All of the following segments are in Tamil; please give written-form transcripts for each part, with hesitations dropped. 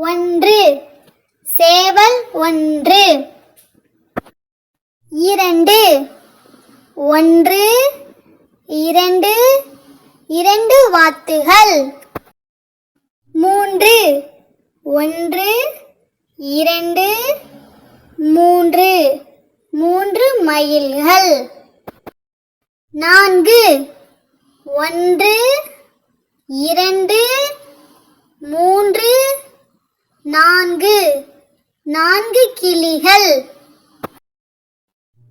ஒன்று சேவல் ஒன்று. இரண்டு ஒன்று இரண்டு இரண்டு வாத்துகள். மூன்று ஒன்று இரண்டு மூன்று மூன்று மயில்கள். நான்கு ஒன்று இரண்டு மூன்று நான்கு நான்கு கிளிகள்.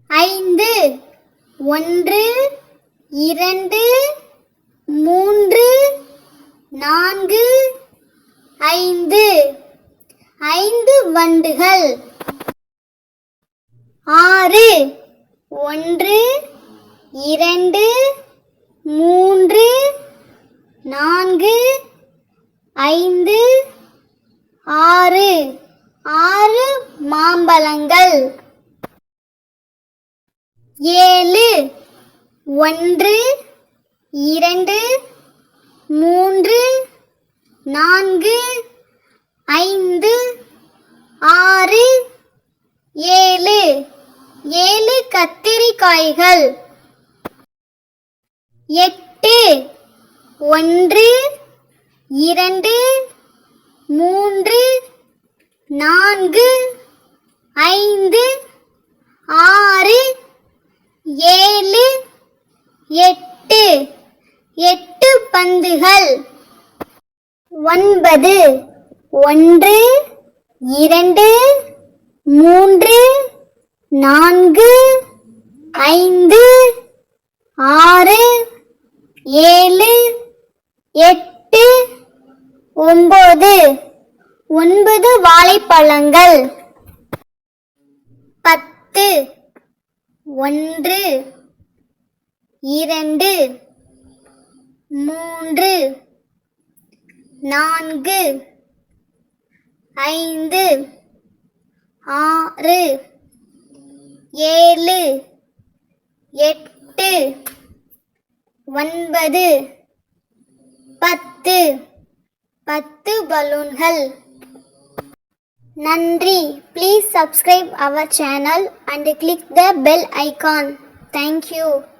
ஐந்து ஒன்று இரண்டு மூன்று நான்கு ஐந்து ஐந்து வண்டுகள். ஆறு ஒன்று இரண்டு மூன்று நான்கு ஐந்து ஆறு ஆறு மாம்பழங்கள். ஏழு ஒன்று இரண்டு மூன்று நான்கு ஐந்து ஆறு ஏழு ஏழு கத்திரிக்காய்கள். எட்டு ஒன்று இரண்டு மூன்று நான்கு ஐந்து ஆறு ஏழு எட்டு எட்டு பந்துகள். ஒன்பது ஒன்று இரண்டு மூன்று நான்கு ஐந்து ஆறு ஏழு எட்டு ஒன்பது ஒன்பது வாழைப்பழங்கள். பத்து ஒன்று இரண்டு மூன்று நான்கு ஐந்து ஆறு ஏழு எட்டு ஒன்பது பத்து பத்து பலூன்கள். நன்றி. Please subscribe our channel and click the bell icon. Thank you.